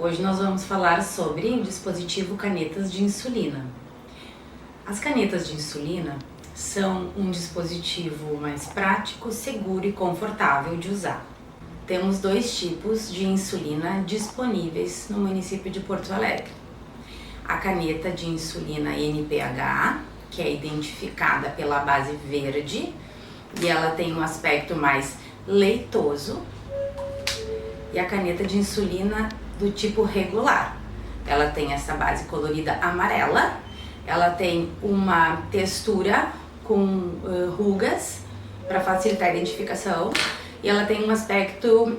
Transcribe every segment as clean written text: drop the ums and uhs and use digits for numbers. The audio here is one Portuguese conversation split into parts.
Hoje nós vamos falar sobre o dispositivo canetas de insulina. As canetas de insulina são um dispositivo mais prático, seguro e confortável de usar. Temos dois tipos de insulina disponíveis no município de Porto Alegre. A caneta de insulina NPH, que é identificada pela base verde e ela tem um aspecto mais leitoso, e a caneta de insulina do tipo regular. Ela tem essa base colorida amarela, ela tem uma textura com rugas para facilitar a identificação e ela tem um aspecto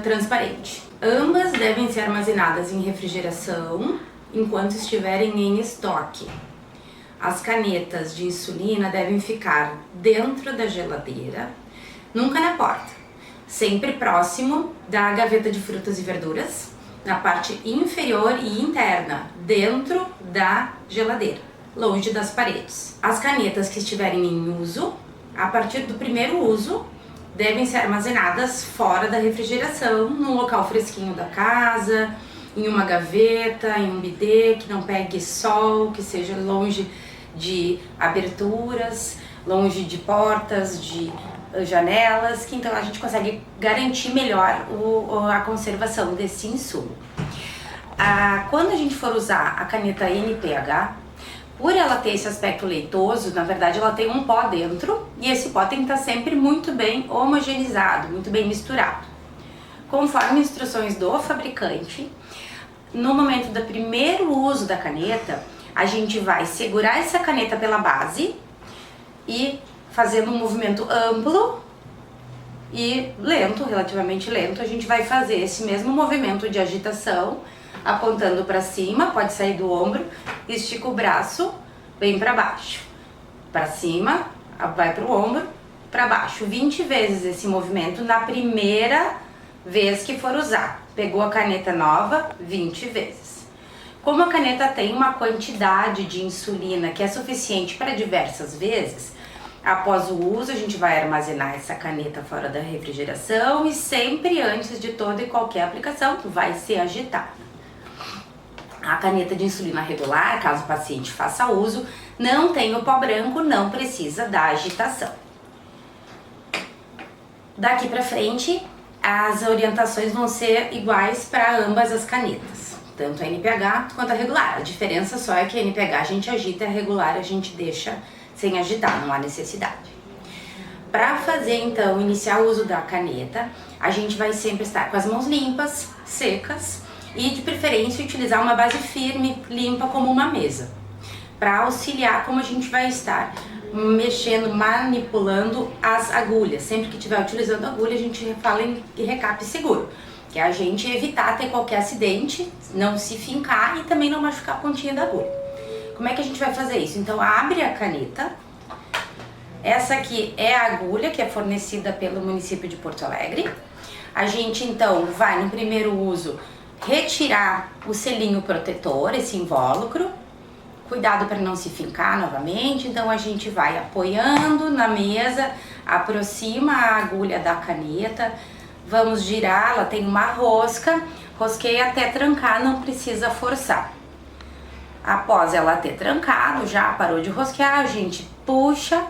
transparente. Ambas devem ser armazenadas em refrigeração enquanto estiverem em estoque. As canetas de insulina devem ficar dentro da geladeira, nunca na porta, sempre próximo da gaveta de frutas e verduras, na parte inferior e interna, dentro da geladeira, longe das paredes. As canetas que estiverem em uso, a partir do primeiro uso, devem ser armazenadas fora da refrigeração, num local fresquinho da casa, em uma gaveta, em um bidê, que não pegue sol, que seja longe de aberturas, longe de portas, de janelas, que então a gente consegue garantir melhor a conservação desse insumo. Quando a gente for usar a caneta NPH, por ela ter esse aspecto leitoso, na verdade ela tem um pó dentro e esse pó tem que estar sempre muito bem homogeneizado, muito bem misturado. Conforme instruções do fabricante, no momento do primeiro uso da caneta, a gente vai segurar essa caneta pela base e fazendo um movimento amplo e lento, relativamente lento, a gente vai fazer esse mesmo movimento de agitação, apontando para cima, pode sair do ombro, estica o braço, vem para baixo, para cima, vai para o ombro, para baixo, 20 vezes esse movimento na primeira vez que for usar. Pegou a caneta nova, 20 vezes. Como a caneta tem uma quantidade de insulina que é suficiente para diversas vezes, após o uso a gente vai armazenar essa caneta fora da refrigeração e sempre antes de toda e qualquer aplicação vai ser agitada. A caneta de insulina regular, caso o paciente faça uso, não tem o pó branco, não precisa da agitação. Daqui para frente, as orientações vão ser iguais para ambas as canetas, tanto a NPH quanto a regular. A diferença só é que a NPH a gente agita e a regular a gente deixa sem agitar, não há necessidade. Para fazer então, iniciar o uso da caneta, a gente vai sempre estar com as mãos limpas, secas e de preferência utilizar uma base firme, limpa como uma mesa, para auxiliar como a gente vai estar mexendo, manipulando as agulhas. Sempre que estiver utilizando a agulha, a gente fala em recape seguro, que é a gente evitar ter qualquer acidente, não se fincar e também não machucar a pontinha da agulha. Como é que a gente vai fazer isso? Então abre a caneta, essa aqui é a agulha que é fornecida pelo município de Porto Alegre. A gente então vai no primeiro uso retirar o selinho protetor, esse invólucro, cuidado para não se fincar novamente. Então a gente vai apoiando na mesa, aproxima a agulha da caneta, vamos girar, ela tem uma rosca, rosqueia até trancar, não precisa forçar. Após ela ter trancado, já parou de rosquear, a gente puxa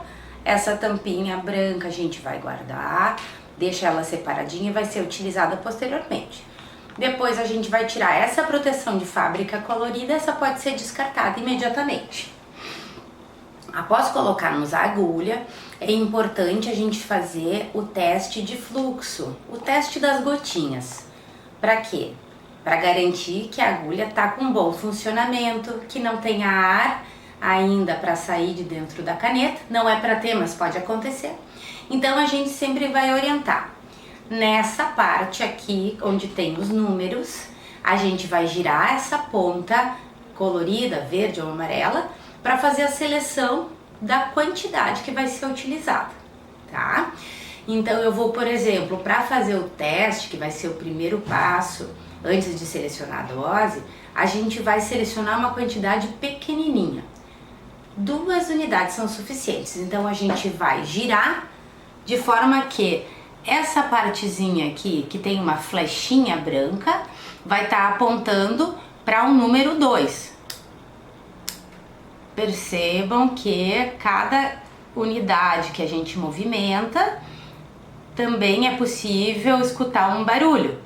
essa tampinha branca, a gente vai guardar, deixa ela separadinha e vai ser utilizada posteriormente. Depois a gente vai tirar essa proteção de fábrica colorida, essa pode ser descartada imediatamente. Após colocarmos a agulha, é importante a gente fazer o teste de fluxo, o teste das gotinhas. Para quê? Para garantir que a agulha está com bom funcionamento, que não tenha ar ainda para sair de dentro da caneta. Não é para ter, mas pode acontecer. Então a gente sempre vai orientar. Nessa parte aqui, onde tem os números, a gente vai girar essa ponta colorida, verde ou amarela, para fazer a seleção da quantidade que vai ser utilizada, tá? Então eu vou, por exemplo, para fazer o teste, que vai ser o primeiro passo, antes de selecionar a dose, a gente vai selecionar uma quantidade pequenininha. 2 unidades são suficientes, então a gente vai girar de forma que essa partezinha aqui, que tem uma flechinha branca, vai estar apontando para o número 2. Percebam que cada unidade que a gente movimenta, também é possível escutar um barulho.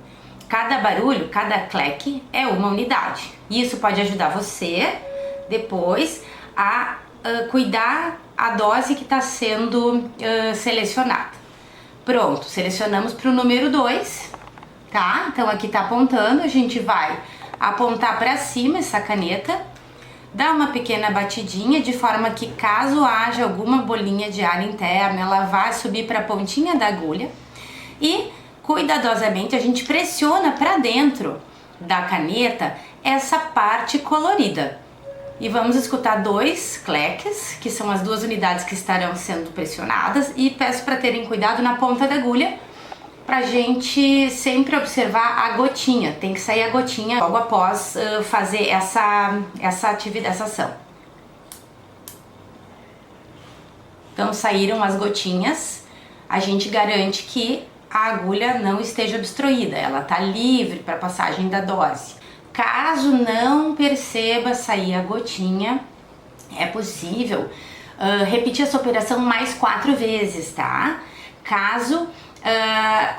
Cada barulho, cada clack é uma unidade. E isso pode ajudar você depois a cuidar a dose que está sendo selecionada. Pronto, selecionamos para o número 2, tá? Então aqui está apontando, a gente vai apontar para cima essa caneta, dar uma pequena batidinha de forma que caso haja alguma bolinha de ar interna, ela vai subir para a pontinha da agulha e cuidadosamente a gente pressiona para dentro da caneta essa parte colorida. E vamos escutar 2 clacks, que são as 2 unidades que estarão sendo pressionadas, e peço para terem cuidado na ponta da agulha, pra gente sempre observar a gotinha. Tem que sair a gotinha logo após fazer essa atividade, essa ação. Então saíram as gotinhas, a gente garante que a agulha não esteja obstruída, ela está livre para passagem da dose. Caso não perceba sair a gotinha, é possível repetir essa operação mais 4 vezes, tá? Caso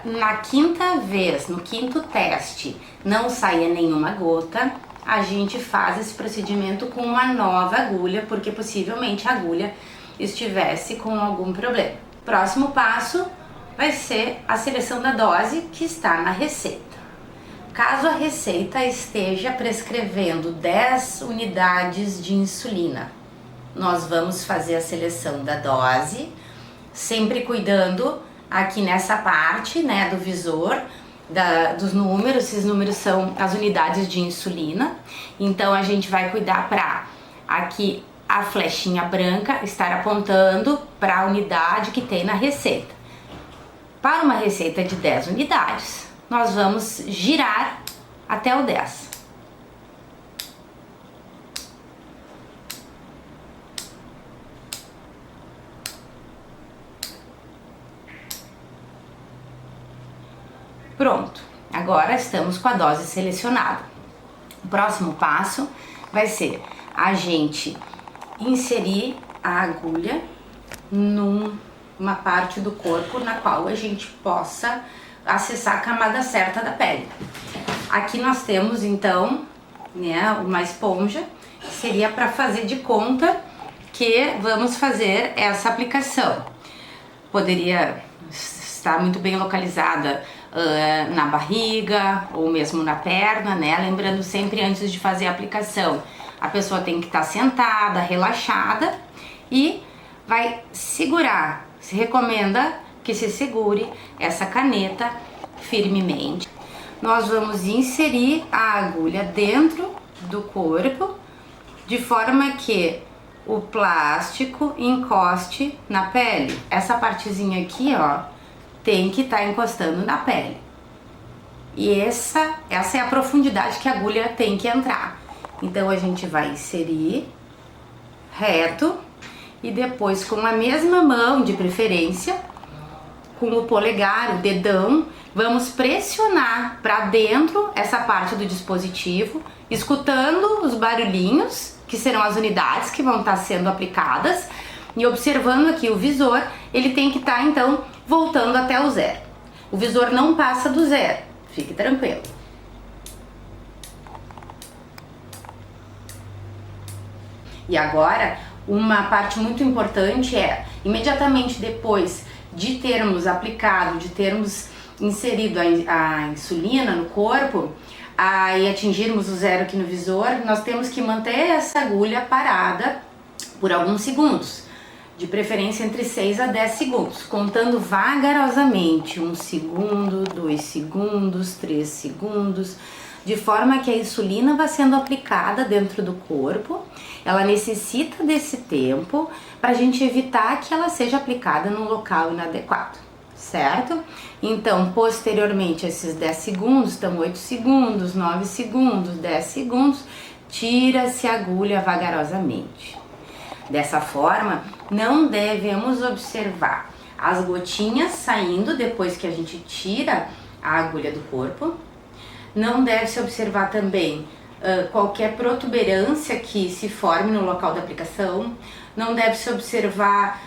na quinta vez, no quinto teste, não saia nenhuma gota, a gente faz esse procedimento com uma nova agulha, porque possivelmente a agulha estivesse com algum problema. Próximo passo vai ser a seleção da dose que está na receita. Caso a receita esteja prescrevendo 10 unidades de insulina, nós vamos fazer a seleção da dose, sempre cuidando aqui nessa parte, né, do visor, dos números. Esses números são as unidades de insulina, então a gente vai cuidar para aqui a flechinha branca estar apontando para a unidade que tem na receita. Para uma receita de 10 unidades, nós vamos girar até o 10. Pronto, agora estamos com a dose selecionada. O próximo passo vai ser a gente inserir a agulha numa parte do corpo na qual a gente possa acessar a camada certa da pele. Aqui nós temos então, né, uma esponja, que seria para fazer de conta que vamos fazer essa aplicação. Poderia estar muito bem localizada na barriga ou mesmo na perna, né? Lembrando sempre, antes de fazer a aplicação, a pessoa tem que estar sentada, relaxada, e vai segurar. Se recomenda que se segure essa caneta firmemente. Nós vamos inserir a agulha dentro do corpo de forma que o plástico encoste na pele. Essa partezinha aqui, ó, tem que estar encostando na pele. E essa é a profundidade que a agulha tem que entrar. Então a gente vai inserir reto e depois, com a mesma mão de preferência, com o polegar, o dedão, vamos pressionar para dentro essa parte do dispositivo, escutando os barulhinhos, que serão as unidades que vão estar sendo aplicadas, e observando aqui o visor. Ele tem que estar então voltando até o 0. O visor não passa do 0, fique tranquilo. E agora, uma parte muito importante é, imediatamente depois de termos aplicado, de termos inserido a insulina no corpo, e atingirmos o 0 aqui no visor, nós temos que manter essa agulha parada por alguns segundos, de preferência entre 6 a 10 segundos, contando vagarosamente, 1 segundo, 2 segundos, 3 segundos, de forma que a insulina vai sendo aplicada dentro do corpo. Ela necessita desse tempo para a gente evitar que ela seja aplicada num local inadequado, certo? Então, posteriormente a esses 10 segundos, então 8 segundos, 9 segundos, 10 segundos, tira-se a agulha vagarosamente. Dessa forma, não devemos observar as gotinhas saindo depois que a gente tira a agulha do corpo. Não deve se observar também qualquer protuberância que se forme no local da aplicação. Não deve se observar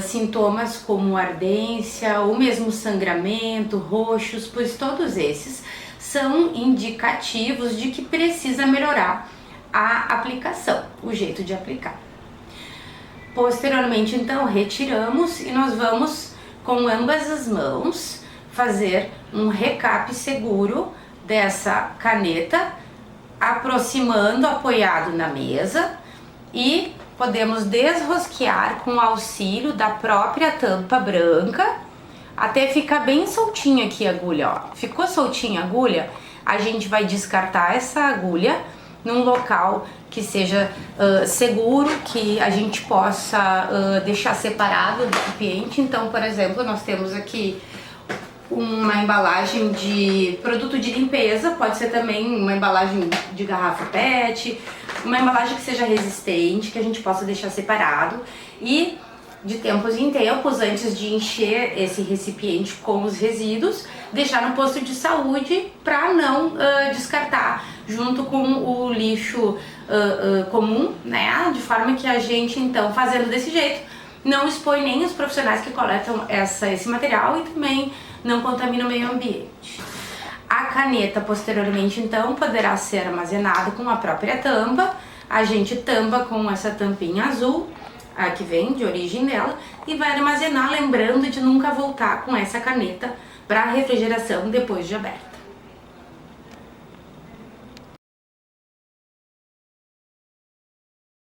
sintomas como ardência ou mesmo sangramento, roxos, pois todos esses são indicativos de que precisa melhorar a aplicação, o jeito de aplicar. Posteriormente, então, retiramos e nós vamos, com ambas as mãos, fazer um recap seguro dessa caneta, aproximando, apoiado na mesa, e podemos desrosquear com o auxílio da própria tampa branca, até ficar bem soltinha aqui a agulha, ó. Ficou soltinha a agulha, a gente vai descartar essa agulha num local que seja seguro, que a gente possa deixar separado do recipiente. Então, por exemplo, nós temos aqui uma embalagem de produto de limpeza, pode ser também uma embalagem de garrafa PET, uma embalagem que seja resistente, que a gente possa deixar separado e de tempos em tempos, antes de encher esse recipiente com os resíduos, deixar no posto de saúde para não descartar junto com o lixo comum, né? De forma que a gente, então, fazendo desse jeito, não expõe nem os profissionais que coletam esse material e também não contamina o meio ambiente. A caneta, posteriormente, então, poderá ser armazenada com a própria tampa. A gente tampa com essa tampinha azul, a que vem de origem dela, e vai armazenar, lembrando de nunca voltar com essa caneta para refrigeração depois de aberta.